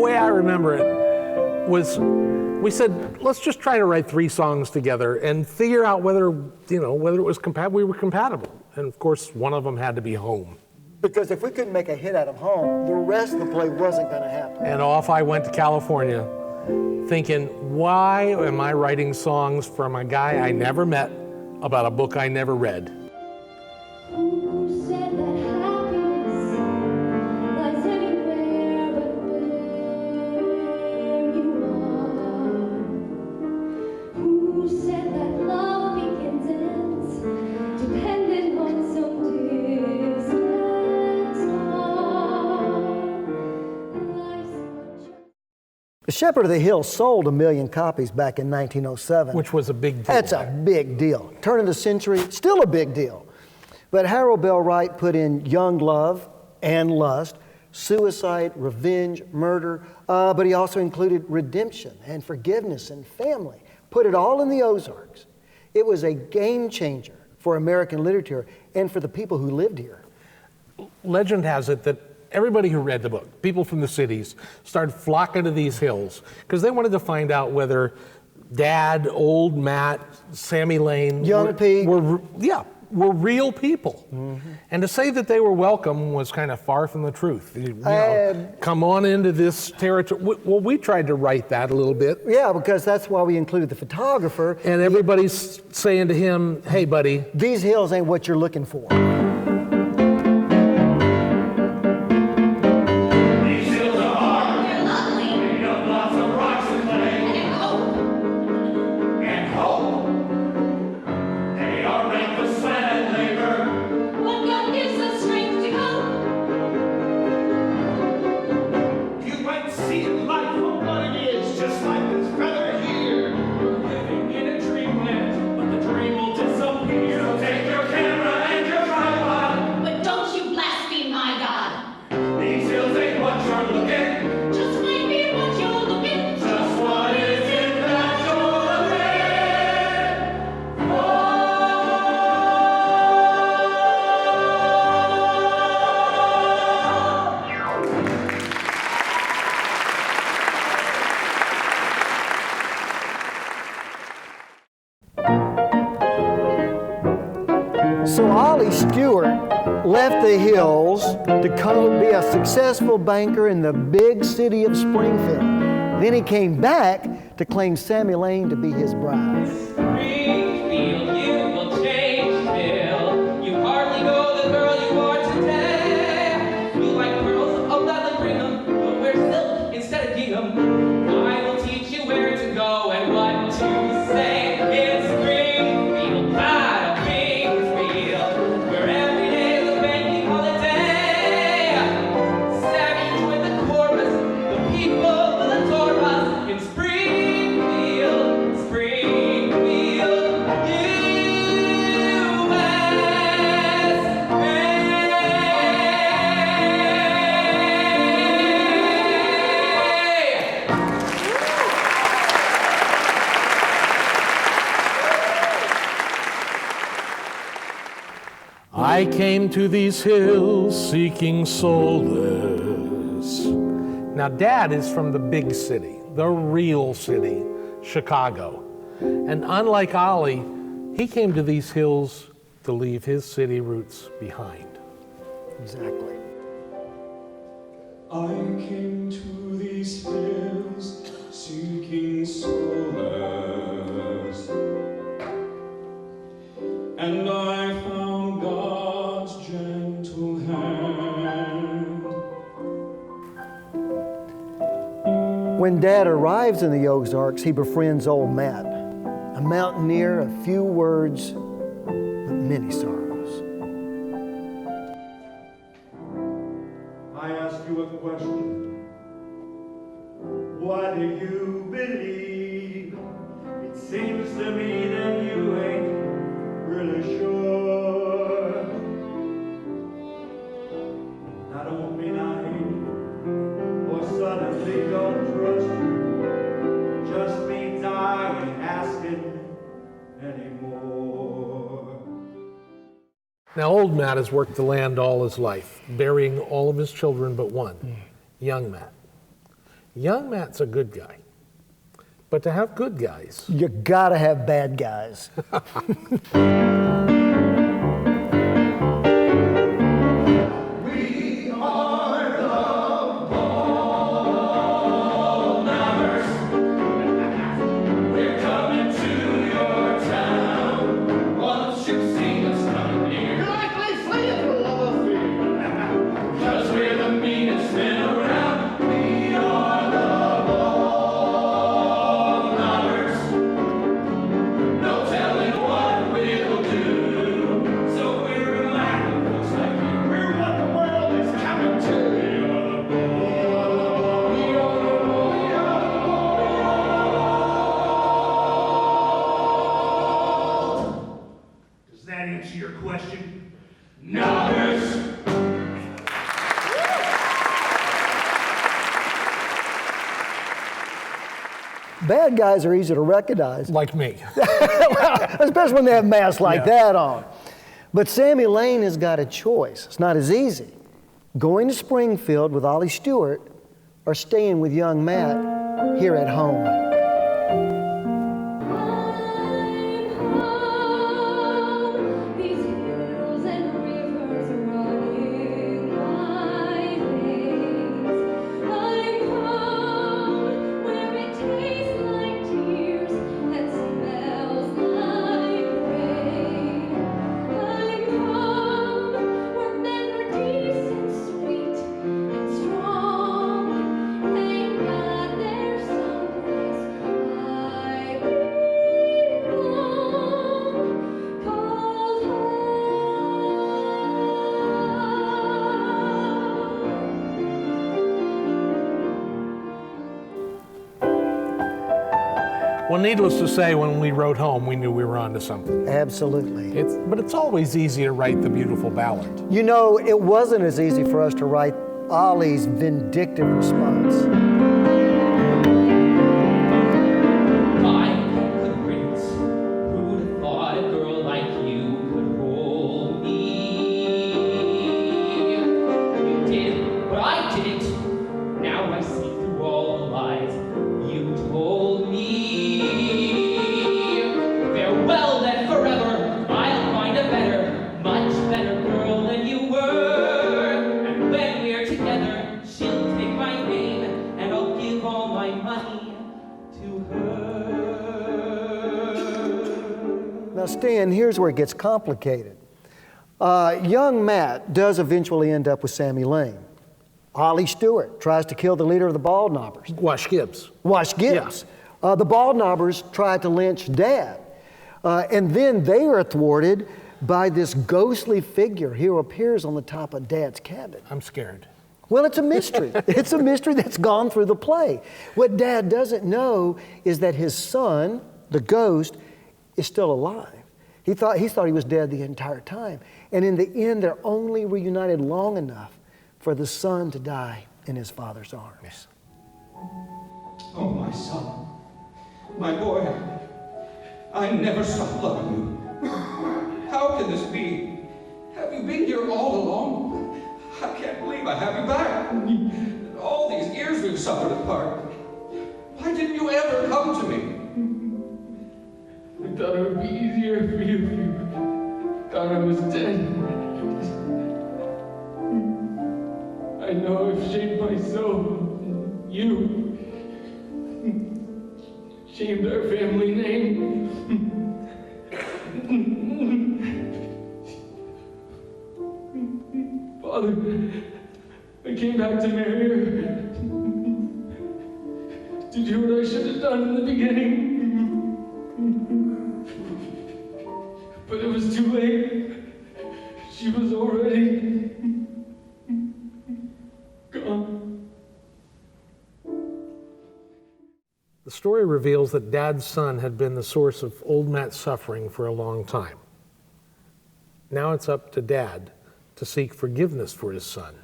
way I remember it was, we said, let's just try to write 3 songs together and figure out whether it was we were compatible. And of course, one of them had to be Home. Because if we couldn't make a hit out of Home, the rest of the play wasn't going to happen. And off I went to California, thinking, why am I writing songs from a guy I never met about a book I never read? Who said that happiness lies anywhere but where you are? Who said that love begins and ends dependent on some distant star? Life's but The Shepherd of the Hill sold 1 million copies back in 1907. Which was a big deal. That's a big deal. Turn of the century, still a big deal. But Harold Bell Wright put in young love and lust, suicide, revenge, murder, but he also included redemption and forgiveness and family. Put it all in the Ozarks. It was a game changer for American literature and for the people who lived here. Legend has it that everybody who read the book, people from the cities, started flocking to these hills because they wanted to find out whether Dad, old Matt, Sammy Lane, Young Pete. were real people. And to say that they were welcome was kind of far from the truth. Come on into this territory. Well, we tried to write that a little bit. Yeah, because that's why we included the photographer. And everybody's saying to him, hey, buddy, These hills ain't what you're looking for. what God gives us strength to cope. You might see life for what it is, just like this feather here. Living in a dreamland, but the dream will disappear. So take your camera and your tripod. But don't you blaspheme my God. These hills ain't what you're looking. Just might be what you're looking. Just what is it that you're looking So Ollie Stewart left the hills to come be a successful banker in the big city of Springfield. Then he came back to claim Sammy Lane to be his bride. Springfield, you will change, Bill. You hardly know the girl you are today. You like pearls, oh gladly bring them, but wear silk instead of gingham. I will teach you where to go and what to say. In Springfield, not a Bakersfield, where every day is a banking holiday. Sammy joined the chorus, the people will adore us. In Springfield, I came to these hills seeking solace. Now, Dad is from the big city, the real city, Chicago. And unlike Ollie, he came to these hills to leave his city roots behind. Exactly. I came to these hills seeking solace, and I found God's gentle hand. When Dad arrives in the Ozarks, he befriends old Matt, a mountaineer of few words but many sorrows. I ask you a question. What do you believe? It seems to me that you ain't really sure. I don't mean I hate you or suddenly don't trust you. Just means I ain't asking anymore. Now, old Matt has worked the land all his life, burying all of his children but one, young Matt. Young Matt's a good guy. But to have good guys, You gotta have bad guys. We are the ball numbers. We're coming to your town. Once you've seen us coming near, you're likely fleeing for love of fear. 'Cause we're the meanest men around. We are the ball numbers. No telling what we'll do. So we're reminding folks like you, we're what the world is coming to. We are the ball. We are the ball. We are the ball. Does that answer your question? Numbers. Bad guys are easy to recognize, like me. especially when they have masks like that on. But Sammy Lane has got a choice. It's not as easy. Going to Springfield with Ollie Stewart or staying with young Matt here at home. These hills and rivers running my veins. I'm home where it tastes like tears and smells like rain. I'm home where men are decent, sweet, and strong. Thank God there's someplace I belong, called home. Well, needless to say, when we wrote home, we knew we were onto something. Absolutely. But it's always easy to write the beautiful ballad. You know, it wasn't as easy for us to write Ollie's vindictive response. My prince, who'd have thought a girl like you could hold me? You did, but I didn't. Now I see through all the lies you told me. Farewell then forever. I'll find a better, much better girl than you were. And when we're together, she'll take my name, and I'll give all my money to her. Now, Stan, here's where it gets complicated. Young Matt does eventually end up with Sammy Lane. Ollie Stewart tries to kill the leader of the Bald Knobbers, Wash Gibbs. Wash Gibbs. The Bald Knobbers try to lynch Dad. And then they are thwarted by this ghostly figure who appears on the top of Dad's cabin. I'm scared. Well, it's a mystery. It's a mystery that's gone through the play. What Dad doesn't know is that his son, the ghost, is still alive. He thought he was dead the entire time. And in the end, they're only reunited long enough for the son to die in his father's arms. Oh, my son, my boy, I never stopped loving you. How can this be? Have you been here all along? I can't believe I have you back. All these years we've suffered apart. Why didn't you ever come to me? I thought it would be easier for you if you thought I was dead. I know I've shamed my soul. You shamed our family name. Father, I came back to marry her. To do what I should have done in the beginning. But it was too late. She was already gone. The story reveals that Dad's son had been the source of old Matt's suffering for a long time. Now it's up to Dad to seek forgiveness for his son.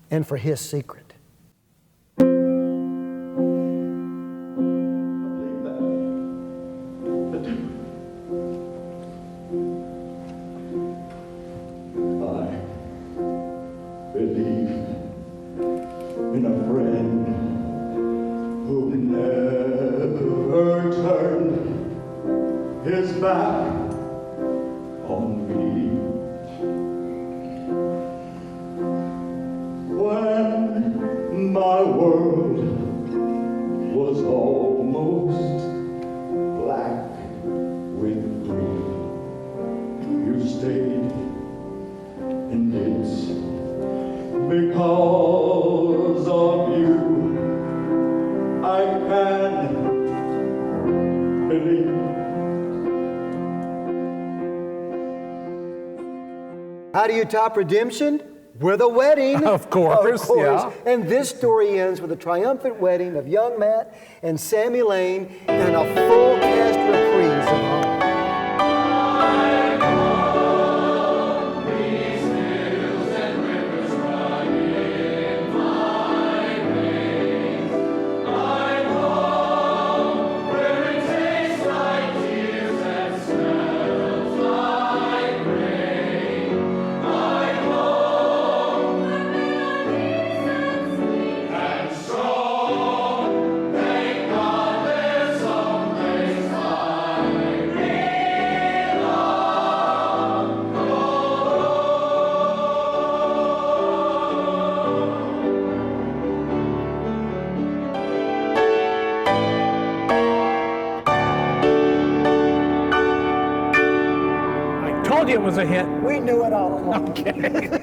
And for his secret. Believe in a friend never turned his back on me. When my world was almost black with grief, you stayed, and it's because of you I can believe. How do you top redemption? With a wedding. Of course, yeah. And this story ends with a triumphant wedding of young Matt and Sammy Lane and a full cast reprise of Home. I told you it was a hit. We knew it all along. Okay.